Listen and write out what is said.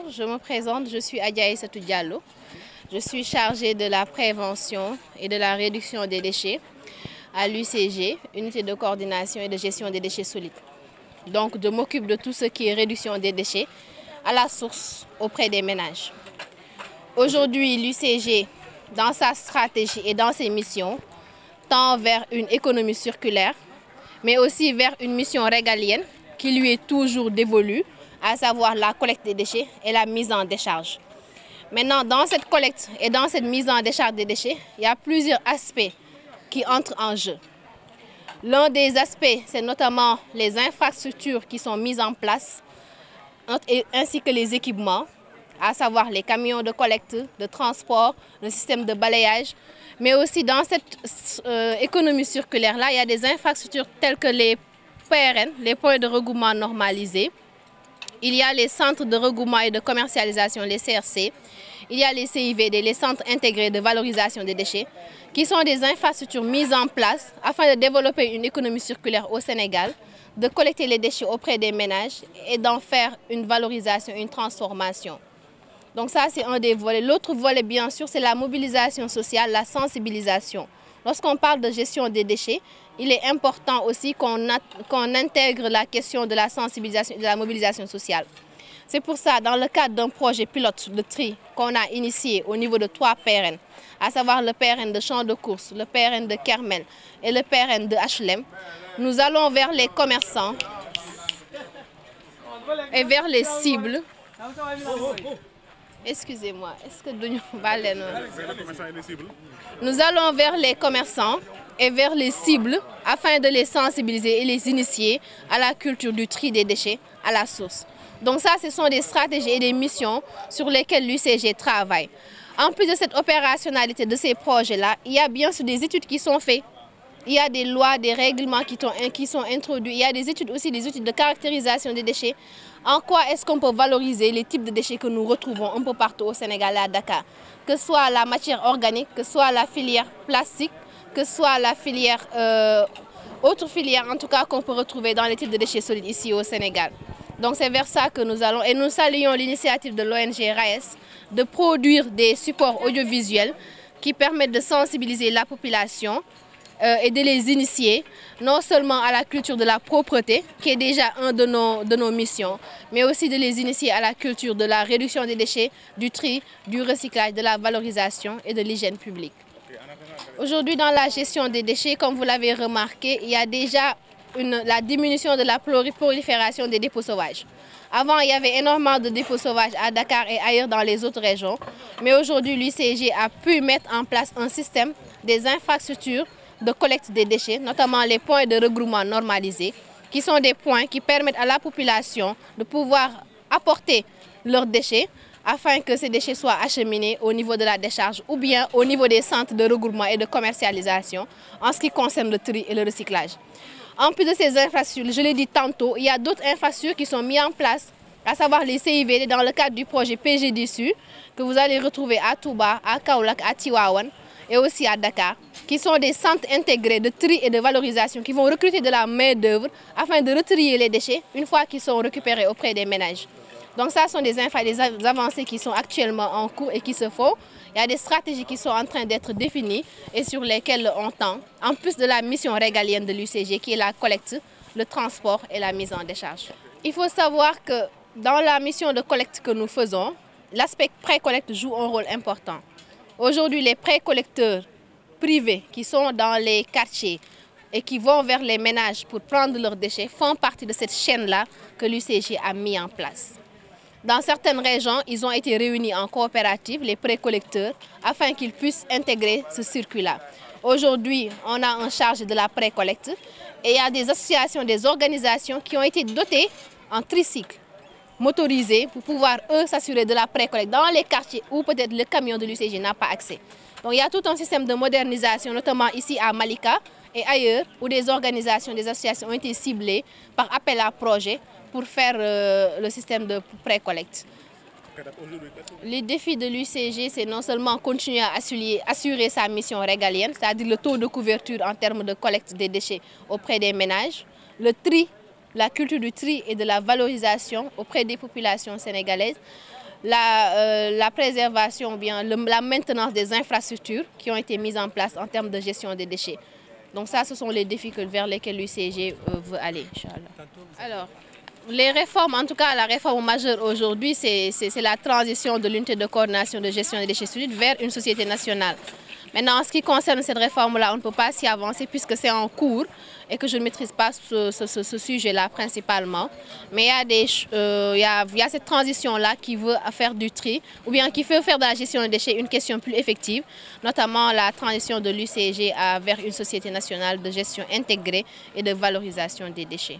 je me présente, je suis Adja Aïssatou Diallo. Je suis chargée de la prévention et de la réduction des déchets à l'UCG, Unité de coordination et de gestion des déchets solides. Donc je m'occupe de tout ce qui est réduction des déchets à la source auprès des ménages. Aujourd'hui, l'UCG, dans sa stratégie et dans ses missions, tend vers une économie circulaire, mais aussi vers une mission régalienne qui lui est toujours dévolue, à savoir la collecte des déchets et la mise en décharge. Maintenant, dans cette collecte et dans cette mise en décharge des déchets, il y a plusieurs aspects qui entrent en jeu. L'un des aspects, c'est notamment les infrastructures qui sont mises en place, ainsi que les équipements, à savoir les camions de collecte, de transport, le système de balayage. Mais aussi dans cette économie circulaire-là, il y a des infrastructures telles que les PRN, les points de regroupement normalisés. Il y a les centres de regroupement et de commercialisation, les CRC. Il y a les CIVD, les centres intégrés de valorisation des déchets, qui sont des infrastructures mises en place afin de développer une économie circulaire au Sénégal, de collecter les déchets auprès des ménages et d'en faire une valorisation, une transformation. Donc ça, c'est un des volets. L'autre volet, bien sûr, c'est la mobilisation sociale, la sensibilisation. Lorsqu'on parle de gestion des déchets, il est important aussi qu'on intègre la question de la sensibilisation et de la mobilisation sociale. C'est pour ça, dans le cadre d'un projet pilote de tri qu'on a initié au niveau de 3 PRN, à savoir le PRN de Champ de Course, le PRN de Kermel et le PRN de HLM, nous allons vers les commerçants et vers les cibles. Excusez-moi, est-ce que nous allons vers les commerçants et vers les cibles afin de les sensibiliser et les initier à la culture du tri des déchets à la source. Donc ça, ce sont des stratégies et des missions sur lesquelles l'UCG travaille. En plus de cette opérationnalité de ces projets-là, il y a bien sûr des études qui sont faites. Il y a des lois, des règlements qui sont introduits. Il y a des études aussi, des études de caractérisation des déchets. En quoi est-ce qu'on peut valoriser les types de déchets que nous retrouvons un peu partout au Sénégal et à Dakar? Que ce soit la matière organique, que ce soit la filière plastique, que ce soit la filière, autre filière en tout cas qu'on peut retrouver dans les types de déchets solides ici au Sénégal. Donc c'est vers ça que nous allons et nous saluons l'initiative de l'ONG RAES de produire des supports audiovisuels qui permettent de sensibiliser la population et de les initier non seulement à la culture de la propreté, qui est déjà une de nos missions, mais aussi de les initier à la culture de la réduction des déchets, du tri, du recyclage, de la valorisation et de l'hygiène publique. Aujourd'hui, dans la gestion des déchets, comme vous l'avez remarqué, il y a déjà la diminution de la prolifération des dépôts sauvages. Avant, il y avait énormément de dépôts sauvages à Dakar et ailleurs dans les autres régions, mais aujourd'hui, l'UCG a pu mettre en place un système des infrastructures de collecte des déchets, notamment les points de regroupement normalisés, qui sont des points qui permettent à la population de pouvoir apporter leurs déchets afin que ces déchets soient acheminés au niveau de la décharge ou bien au niveau des centres de regroupement et de commercialisation en ce qui concerne le tri et le recyclage. En plus de ces infrastructures, je l'ai dit tantôt, il y a d'autres infrastructures qui sont mises en place, à savoir les CIVD dans le cadre du projet PGDSU que vous allez retrouver à Touba, à Kaolack, à Tivaouane et aussi à Dakar, qui sont des centres intégrés de tri et de valorisation qui vont recruter de la main-d'œuvre afin de retrier les déchets une fois qu'ils sont récupérés auprès des ménages. Donc ça sont des avancées qui sont actuellement en cours et qui se font. Il y a des stratégies qui sont en train d'être définies et sur lesquelles on tend, en plus de la mission régalienne de l'UCG qui est la collecte, le transport et la mise en décharge. Il faut savoir que dans la mission de collecte que nous faisons, l'aspect pré-collecte joue un rôle important. Aujourd'hui, les pré-collecteurs privés qui sont dans les quartiers et qui vont vers les ménages pour prendre leurs déchets font partie de cette chaîne-là que l'UCG a mis en place. Dans certaines régions, ils ont été réunis en coopérative, les pré-collecteurs, afin qu'ils puissent intégrer ce circuit-là. Aujourd'hui, on a un charge de la pré-collecte et il y a des associations, des organisations qui ont été dotées en tricycle motorisés pour pouvoir, eux, s'assurer de la pré-collecte dans les quartiers où peut-être le camion de l'UCG n'a pas accès. Donc il y a tout un système de modernisation, notamment ici à Malika et ailleurs, où des organisations, des associations ont été ciblées par appel à projet pour faire le système de pré-collecte. Les défis de l'UCG, c'est non seulement continuer à assurer sa mission régalienne, c'est-à-dire le taux de couverture en termes de collecte des déchets auprès des ménages, le tri la culture du tri et de la valorisation auprès des populations sénégalaises, la préservation ou bien la maintenance des infrastructures qui ont été mises en place en termes de gestion des déchets. Donc ça, ce sont les défis vers lesquels l'UCG veut aller, Inch'Allah. Alors, les réformes, en tout cas la réforme majeure aujourd'hui, c'est la transition de l'unité de coordination de gestion des déchets solides vers une société nationale. Maintenant, en ce qui concerne cette réforme-là, on ne peut pas s'y avancer puisque c'est en cours et que je ne maîtrise pas ce sujet-là principalement. Mais il y a cette transition-là qui veut faire du tri ou bien qui veut faire de la gestion des déchets une question plus effective, notamment la transition de l'UCG vers une société nationale de gestion intégrée et de valorisation des déchets.